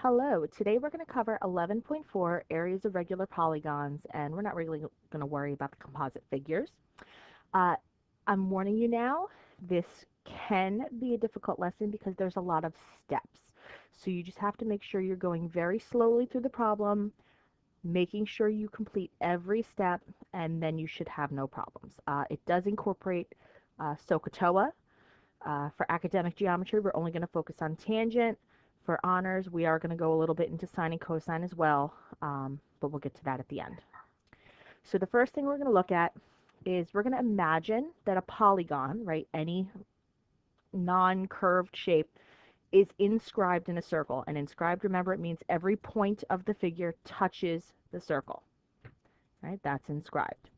Hello, today we're going to cover 11.4 areas of regular polygons, and we're not really going to worry about the composite figures. Uh, I'm warning you now, this can be a difficult lesson because there's a lot of steps. So you just have to make sure you're going very slowly through the problem, making sure you complete every step, and then you should have no problems. It does incorporate SOHCAHTOA. For academic geometry, we're only going to focus on tangent. For honors, we are going to go a little bit into sine and cosine as well, but we'll get to that at the end. So the first thing we're going to look at is we're going to imagine that a polygon, right, any non-curved shape, is inscribed in a circle. And inscribed, remember, it means every point of the figure touches the circle. Right? That's inscribed.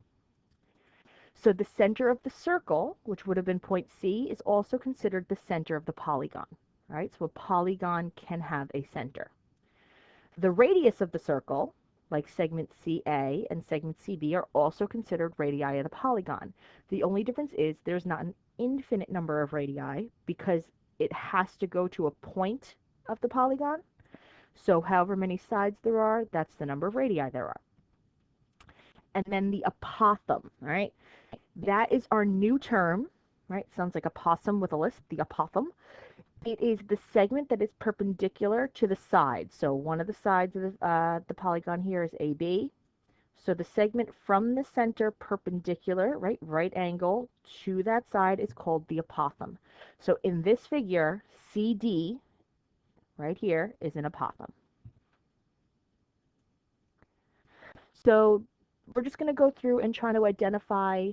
So the center of the circle, which would have been point C, is also considered the center of the polygon. Right? So a polygon can have a center. The radius of the circle, like segment CA and segment CB, are also considered radii of the polygon. The only difference is there's not an infinite number of radii because it has to go to a point of the polygon. So however many sides there are, that's the number of radii there are. And then the apothem, right? That is our new term, right? Sounds like a possum with a lisp, the apothem. It is the segment that is perpendicular to the side. So one of the sides of the polygon here is AB. So the segment from the center perpendicular, right angle to that side is called the apothem. So in this figure, CD, right here, is an apothem. So we're just going to go through and try to identify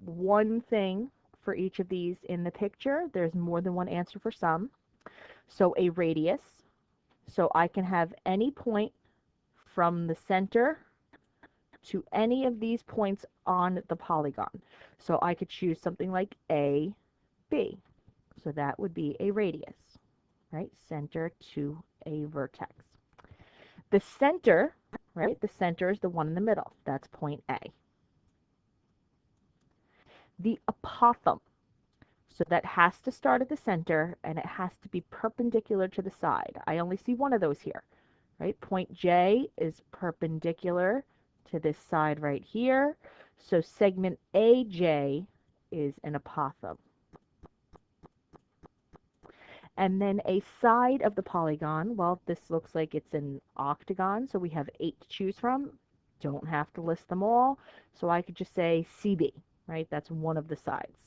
one thing for each of these in the picture. There's more than one answer for some. So a radius. So I can have any point from the center to any of these points on the polygon. So I could choose something like A, B. So that would be a radius, right? Center to a vertex. The center, right? The center is the one in the middle. That's point A. The apothem. So that has to start at the center and it has to be perpendicular to the side. I only see one of those here, right? Point J is perpendicular to this side right here. So segment AJ is an apothem. And then a side of the polygon, well, this looks like it's an octagon, so we have 8 to choose from. Don't have to list them all. So I could just say CB, right? That's one of the sides.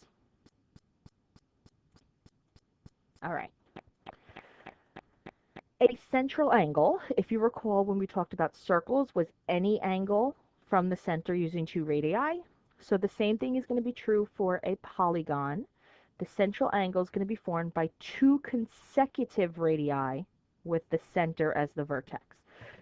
All right. A central angle, if you recall when we talked about circles, was any angle from the center using 2 radii. So the same thing is going to be true for a polygon. The central angle is going to be formed by 2 consecutive radii with the center as the vertex.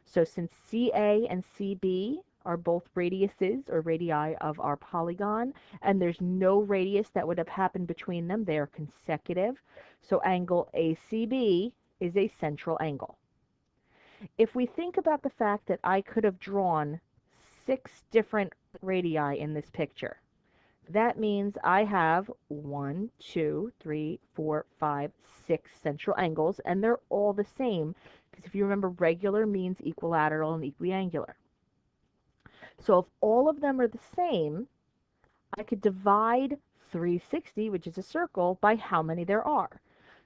So since CA and CB are both radiuses or radii of our polygon, and there's no radius that would have happened between them, they are consecutive. So angle ACB is a central angle. If we think about the fact that I could have drawn 6 different radii in this picture, that means I have 1, 2, 3, 4, 5, 6 central angles, and they're all the same, because if you remember, regular means equilateral and equiangular. So if all of them are the same, I could divide 360, which is a circle, by how many there are.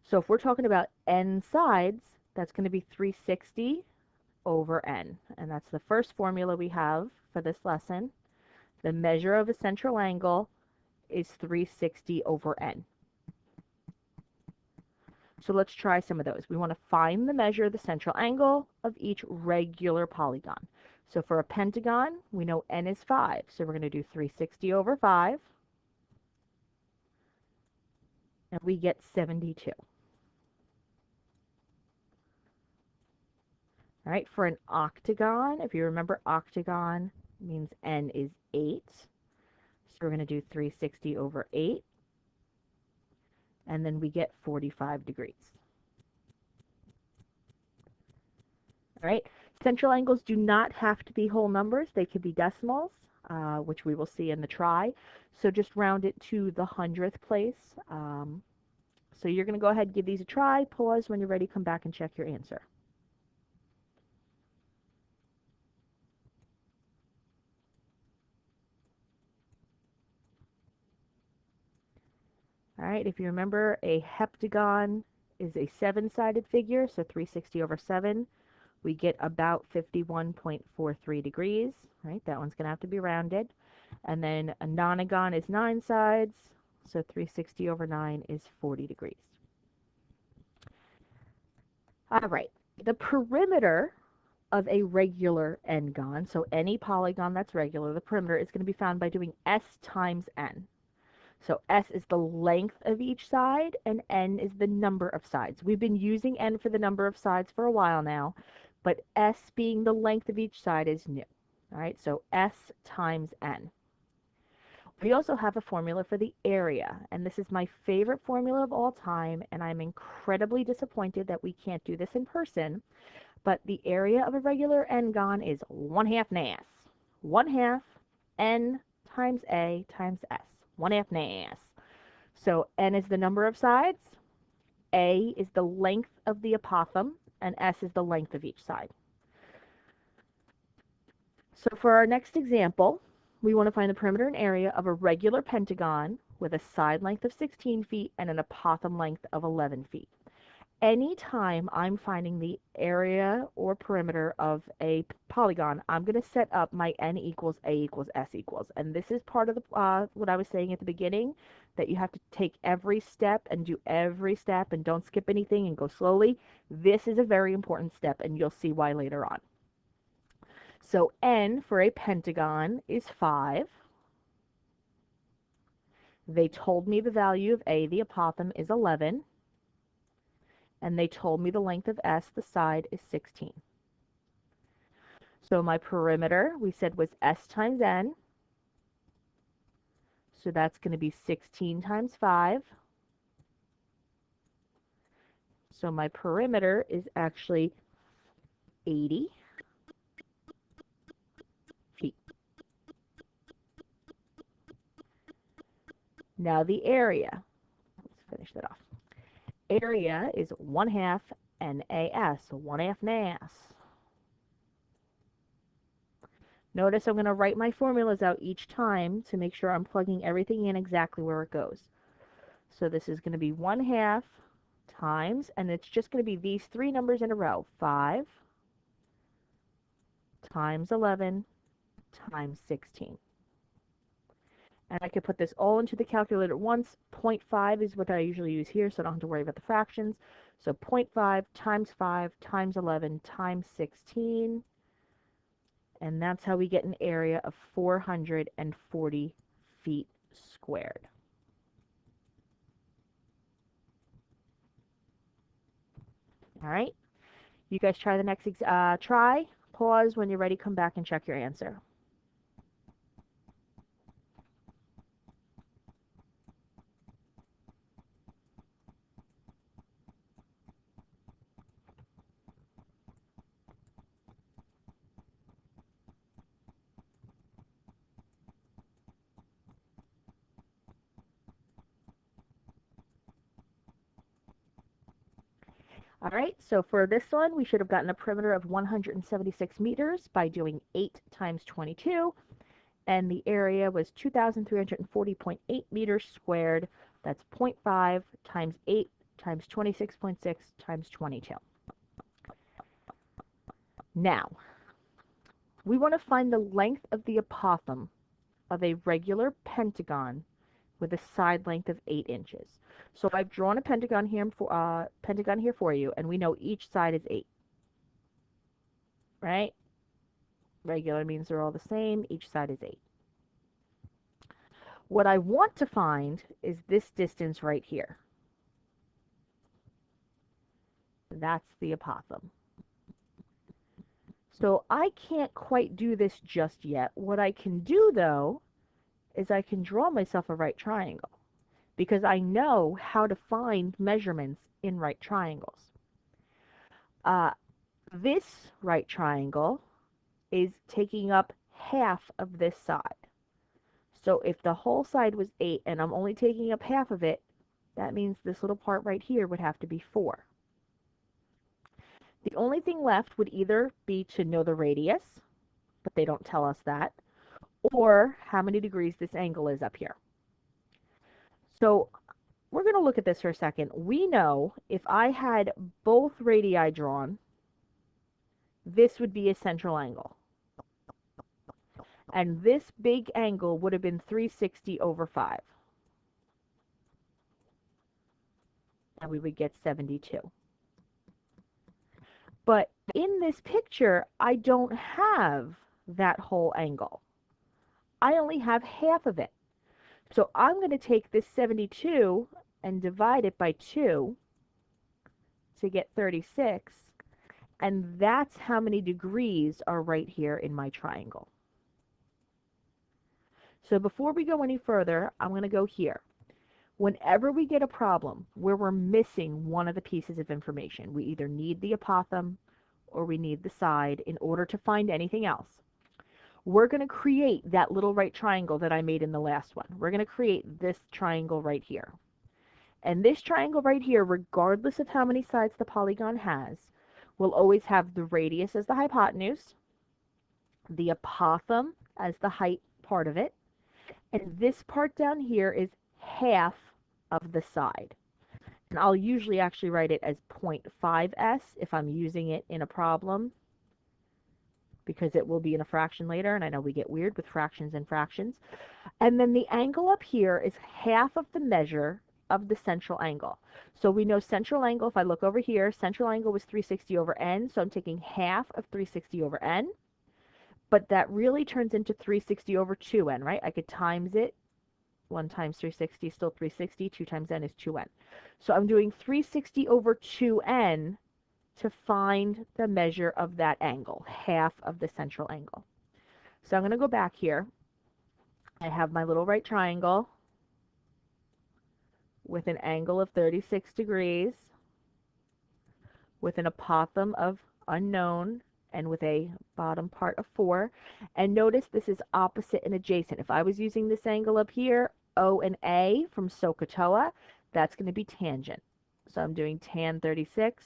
So if we're talking about n sides, that's going to be 360 over n. And that's the first formula we have for this lesson. The measure of a central angle is 360 over n. So let's try some of those. We want to find the measure of the central angle of each regular polygon. So for a pentagon, we know n is 5. So we're going to do 360 over 5. And we get 72. All right, for an octagon, if you remember, octagon means n is 8. So we're going to do 360 over 8. And then we get 45 degrees. All right, central angles do not have to be whole numbers. They could be decimals, which we will see in the try. So just round it to the 100th place. So you're going to go ahead and give these a try. Pause when you're ready. Come back and check your answer. All right, if you remember, a heptagon is a seven-sided figure, so 360 over 7. We get about 51.43 degrees, right? That one's going to have to be rounded. And then a nonagon is 9 sides, so 360 over 9 is 40 degrees. All right, the perimeter of a regular n-gon, so any polygon that's regular, the perimeter is going to be found by doing s times n. So s is the length of each side, and n is the number of sides. We've been using n for the number of sides for a while now, but s being the length of each side is new. All right, so s times n. We also have a formula for the area, and this is my favorite formula of all time, and I'm incredibly disappointed that we can't do this in person, but the area of a regular n-gon is 1/2 nas. 1/2 n times a times s. 1/2 nas. So n is the number of sides, a is the length of the apothem, and s is the length of each side. So for our next example, we want to find the perimeter and area of a regular pentagon with a side length of 16 feet and an apothem length of 11 feet. Anytime I'm finding the area or perimeter of a polygon, I'm going to set up my n equals a equals s equals. And this is part of the what I was saying at the beginning, that you have to take every step and do every step and don't skip anything and go slowly. This is a very important step, and you'll see why later on. So n for a pentagon is 5. They told me the value of a, the apothem, is 11. And they told me the length of s, the side, is 16. So my perimeter, we said, was s times n. So that's going to be 16 times 5. So my perimeter is actually 80 feet. Now the area. Let's finish that off. Area is 1/2 nas, so 1/2 nas. Notice I'm going to write my formulas out each time to make sure I'm plugging everything in exactly where it goes. So this is going to be 1/2 times, and it's just going to be these three numbers in a row. 5 times 11 times 16. And I could put this all into the calculator at once. 0.5 is what I usually use here, so I don't have to worry about the fractions. So 0.5 times 5 times 11 times 16. And that's how we get an area of 440 feet squared. All right. You guys try the next try. Pause when you're ready. Come back and check your answer. All right, so for this one, we should have gotten a perimeter of 176 meters by doing 8 times 22, and the area was 2,340.8 meters squared. That's 0.5 times 8 times 26.6 times 22. Now, we want to find the length of the apothem of a regular pentagon with a side length of 8 inches. So I've drawn a pentagon here for you, and we know each side is 8. Right? Regular means they're all the same. Each side is 8. What I want to find is this distance right here. That's the apothem. So I can't quite do this just yet. What I can do, though, is I can draw myself a right triangle, because I know how to find measurements in right triangles. This right triangle is taking up half of this side. So if the whole side was 8 and I'm only taking up half of it, that means this little part right here would have to be 4. The only thing left would either be to know the radius, but they don't tell us that, or how many degrees this angle is up here. So we're going to look at this for a second. We know if I had both radii drawn, this would be a central angle. And this big angle would have been 360 over 5. And we would get 72. But in this picture, I don't have that whole angle. I only have half of it. So I'm going to take this 72 and divide it by 2 to get 36. And that's how many degrees are right here in my triangle. So before we go any further, I'm going to go here. Whenever we get a problem where we're missing one of the pieces of information, we either need the apothem or we need the side in order to find anything else. We're going to create that little right triangle that I made in the last one. We're going to create this triangle right here. And this triangle right here, regardless of how many sides the polygon has, will always have the radius as the hypotenuse, the apothem as the height part of it, and this part down here is half of the side. And I'll usually actually write it as 0.5s if I'm using it in a problem, because it will be in a fraction later, and I know we get weird with fractions and fractions. And then the angle up here is half of the measure of the central angle. So we know central angle, if I look over here, central angle was 360 over n, so I'm taking half of 360 over n, but that really turns into 360 over 2n, right? I could times it. 1 times 360 is still 360, 2 times n is 2n. So I'm doing 360 over 2n to find the measure of that angle, half of the central angle. So I'm going to go back here. I have my little right triangle with an angle of 36 degrees, with an apothem of unknown, and with a bottom part of 4. And notice this is opposite and adjacent. If I was using this angle up here, O and A from SOHCAHTOA, that's going to be tangent. So I'm doing tan 36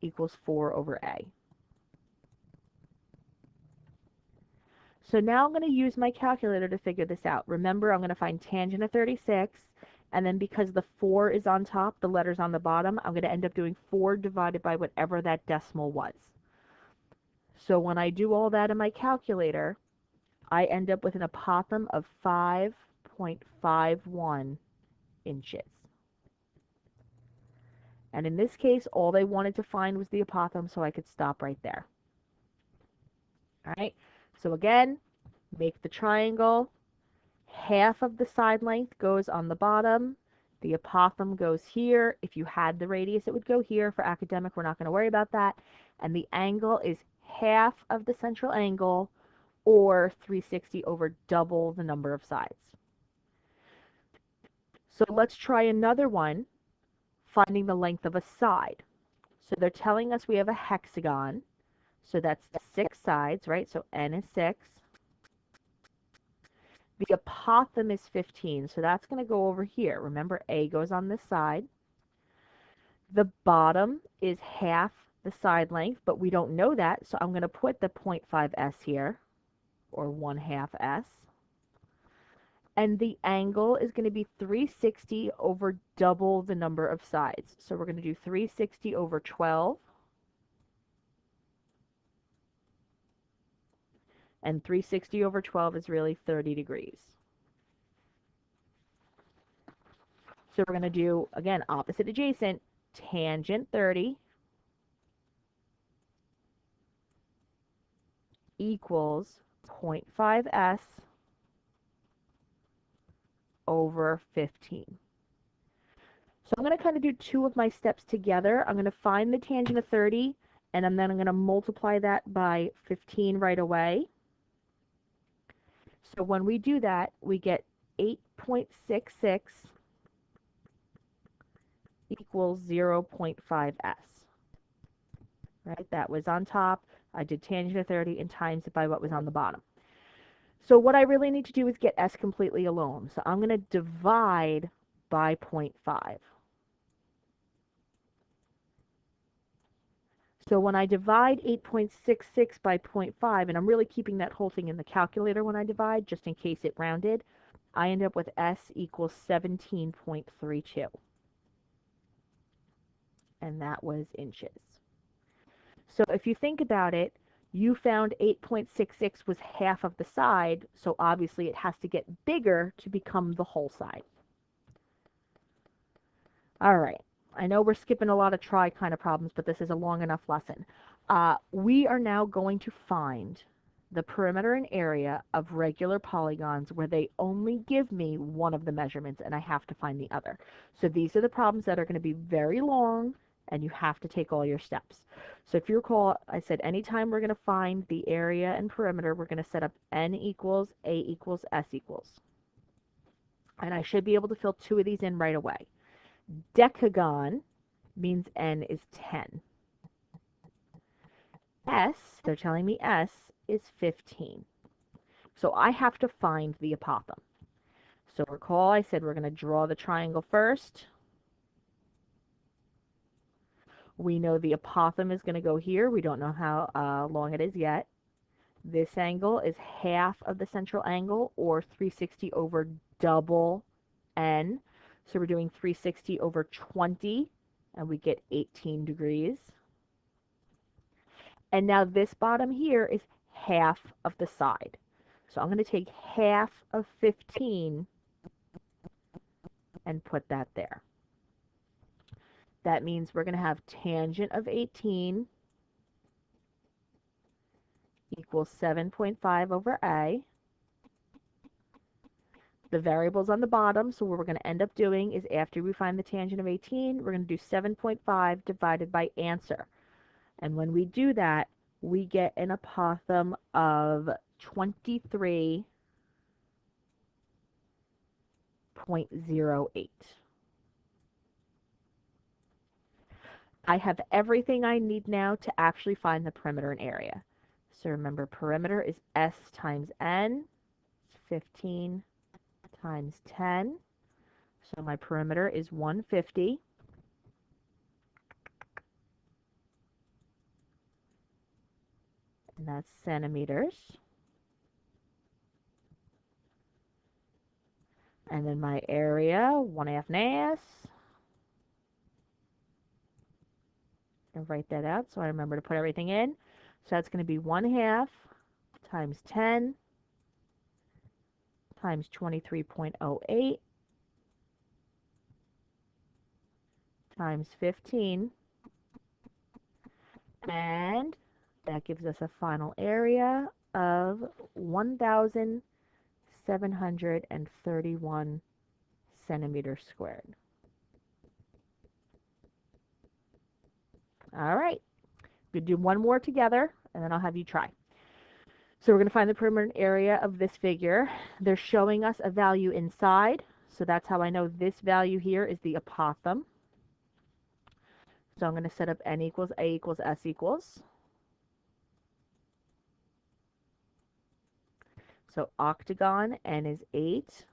equals 4 over A. So now I'm going to use my calculator to figure this out. Remember, I'm going to find tangent of 36, and then because the 4 is on top, the letter's on the bottom, I'm going to end up doing 4 divided by whatever that decimal was. So when I do all that in my calculator, I end up with an apothem of 5.51 inches. And in this case, all they wanted to find was the apothem, so I could stop right there. All right, so again, make the triangle. Half of the side length goes on the bottom. The apothem goes here. If you had the radius, it would go here. For academic, we're not going to worry about that. And the angle is half of the central angle, or 360 over double the number of sides. So let's try another one, finding the length of a side. So they're telling us we have a hexagon. So that's 6 sides, right? So n is 6. The apothem is 15, so that's going to go over here. Remember, A goes on this side. The bottom is half the side length, but we don't know that, so I'm going to put the 0.5s here, or 1/2 s. And the angle is going to be 360 over double the number of sides. So we're going to do 360 over 12. And 360 over 12 is really 30 degrees. So we're going to do, again, opposite adjacent, tangent 30 equals 0.5s over 15. So I'm going to kind of do 2 of my steps together. I'm going to find the tangent of 30, and then I'm going to multiply that by 15 right away. So when we do that, we get 8.66 equals 0.5s. Right? That was on top. I did tangent of 30 and times it by what was on the bottom. So what I really need to do is get s completely alone. So I'm going to divide by 0.5. So when I divide 8.66 by 0.5, and I'm really keeping that whole thing in the calculator when I divide, just in case it rounded, I end up with S equals 17.32. And that was inches. So if you think about it, you found 8.66 was half of the side, so obviously it has to get bigger to become the whole side. All right. I know we're skipping a lot of try kind of problems, but this is a long enough lesson. We are now going to find the perimeter and area of regular polygons where they only give me one of the measurements and I have to find the other. So these are the problems that are going to be very long and you have to take all your steps. So if you recall, I said anytime we're going to find the area and perimeter, we're going to set up n equals a equals s equals. And I should be able to fill two of these in right away. Decagon means n is 10. S, they're telling me S is 15. So I have to find the apothem. So recall I said we're going to draw the triangle first. We know the apothem is going to go here. We don't know how long it is yet. This angle is half of the central angle, or 360 over double n. So we're doing 360 over 20, and we get 18 degrees. And now this bottom here is half of the side. So I'm going to take half of 15 and put that there. That means we're going to have tangent of 18 equals 7.5 over a. The variable's on the bottom, so what we're going to end up doing is after we find the tangent of 18, we're going to do 7.5 divided by answer. And when we do that, we get an apothem of 23.08. I have everything I need now to actually find the perimeter and area. So remember, perimeter is S times N. It's 15 times 10. So my perimeter is 150. And that's centimeters. And then my area, 1/2 NAS. And write that out so I remember to put everything in. So that's going to be 1/2 times 10 times 23.08 times 15. And that gives us a final area of 1,731 centimeters squared. All right. We'll do one more together, and then I'll have you try. So we're going to find the perimeter area of this figure. They're showing us a value inside, so that's how I know this value here is the apothem. So I'm going to set up n equals a equals s equals. So octagon, n is 8.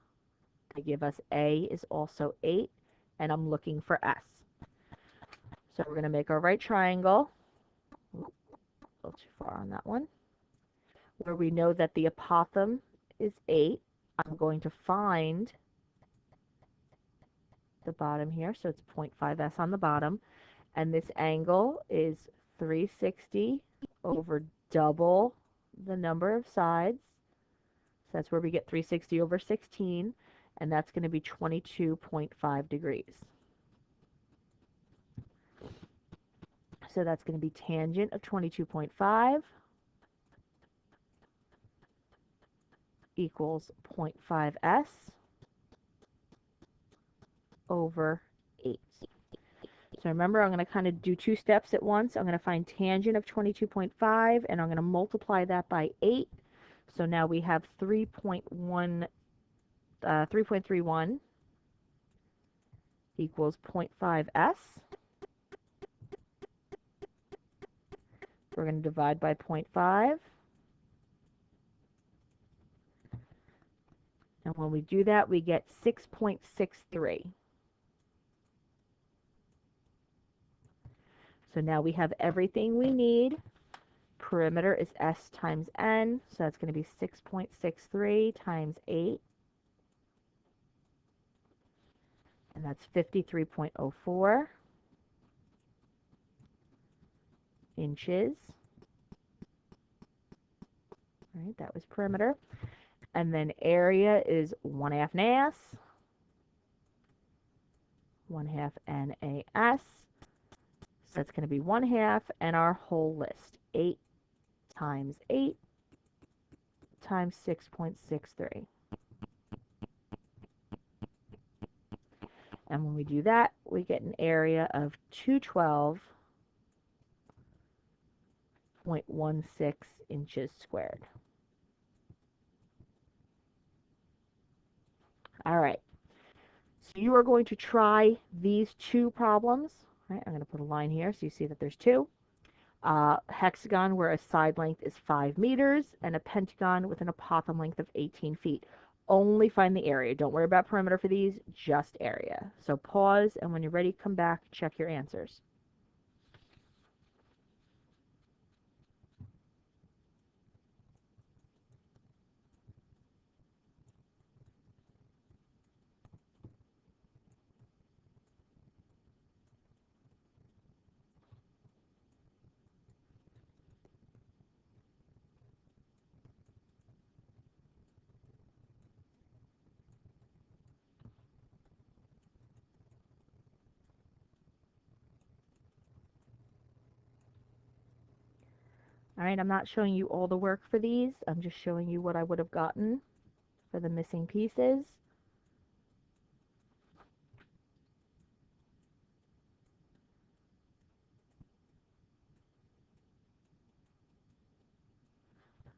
They give us a is also 8, and I'm looking for s. So we're going to make our right triangle. A little too far on that one. Where we know that the apothem is 8. I'm going to find the bottom here, so it's 0.5s on the bottom. And this angle is 360 over double the number of sides. So that's where we get 360 over 16, and that's going to be 22.5 degrees. So that's going to be tangent of 22.5 equals 0.5s over 8. So remember, I'm going to kind of do two steps at once. I'm going to find tangent of 22.5, and I'm going to multiply that by 8. So now we have 3.31 equals 0.5s. We're going to divide by 0.5. And when we do that, we get 6.63. So now we have everything we need. Perimeter is S times N, so that's going to be 6.63 times 8 that's 53.04 inches. Right, that was perimeter. And then area is 1/2 NAS, 1/2 NAS. So that's going to be 1/2, and our whole list, 8 times 8 times 6.63. And when we do that, we get an area of 212.16 inches squared. All right. So you are going to try these two problems. Right, I'm going to put a line here so you see that there's two. Hexagon where a side length is 5 meters and a pentagon with an apothem length of 18 feet. Only find the area. Don't worry about perimeter for these, just area. So pause, and when you're ready, come back, check your answers. All right, I'm not showing you all the work for these. I'm just showing you what I would have gotten for the missing pieces.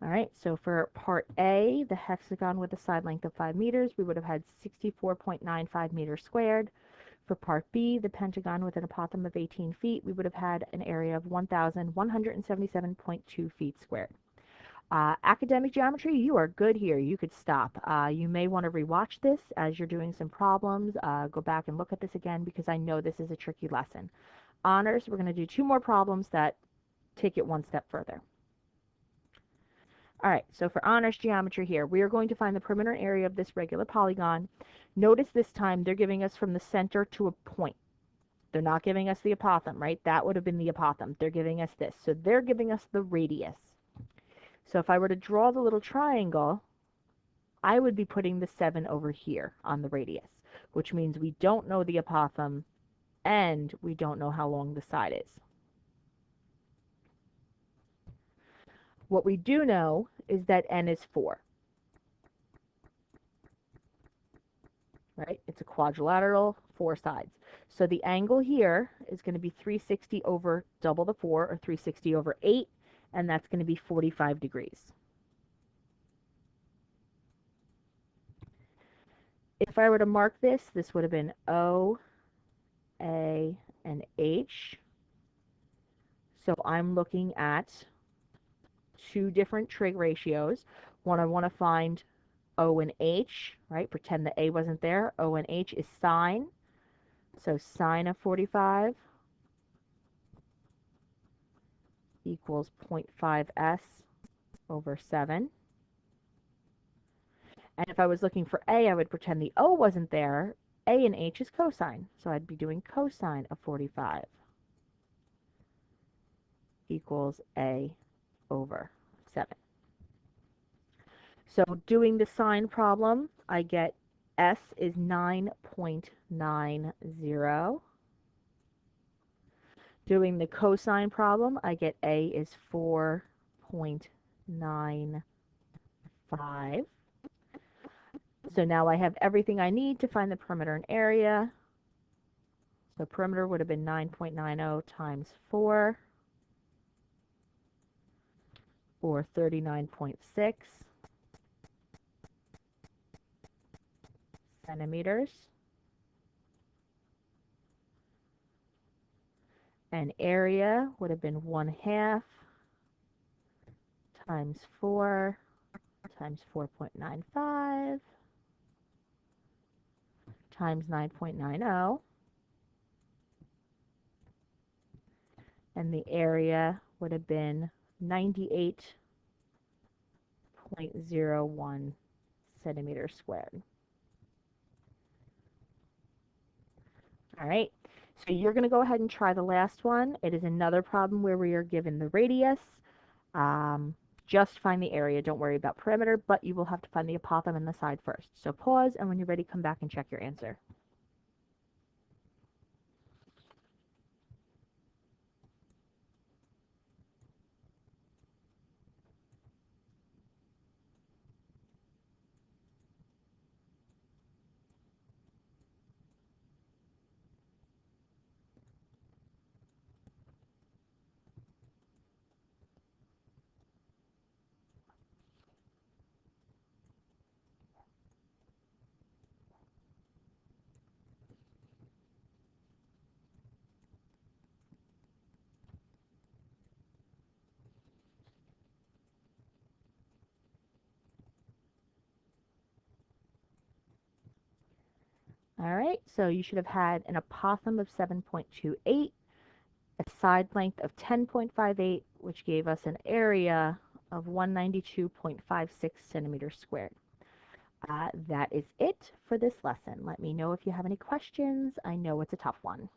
All right, so for part A, the hexagon with a side length of 5 meters, we would have had 64.95 meters squared. For part B, the pentagon with an apothem of 18 feet, we would have had an area of 1,177.2 feet squared. Academic geometry, you are good here. You could stop. You may want to rewatch this as you're doing some problems. Go back and look at this again because I know this is a tricky lesson. Honors, we're going to do 2 more problems that take it one step further. All right, so for honors geometry here, we are going to find the perimeter area of this regular polygon. Notice this time they're giving us from the center to a point. They're not giving us the apothem, right? That would have been the apothem. They're giving us this. So they're giving us the radius. So if I were to draw the little triangle, I would be putting the 7 over here on the radius, which means we don't know the apothem and we don't know how long the side is. What we do know is that n is 4. Right? It's a quadrilateral, 4 sides. So the angle here is going to be 360 over double the 4, or 360 over 8, and that's going to be 45 degrees. If I were to mark this, this would have been O, A, and H. So I'm looking at 2 different trig ratios. One, I want to find O and H, right? Pretend the A wasn't there. O and H is sine. So sine of 45 equals 0.5s over 7. And if I was looking for A, I would pretend the O wasn't there. A and H is cosine. So I'd be doing cosine of 45 equals A over 7. So doing the sine problem, I get S is 9.90. Doing the cosine problem, I get A is 4.95. So now I have everything I need to find the perimeter and area. So perimeter would have been 9.90 times 4, or 39.6 centimeters. And area would have been 1/2 times 4 times 4.95 times 9.90. And the area would have been 98.01 centimeters squared. All right, so you're going to go ahead and try the last one. It is another problem where we are given the radius. Um, just find the area. Don't worry about perimeter, but you will have to find the apothem and the side first. So pause, and when you're ready, come back and check your answer. All right, so you should have had an apothem of 7.28, a side length of 10.58, which gave us an area of 192.56 centimeters squared. That is it for this lesson. Let me know if you have any questions. I know it's a tough one.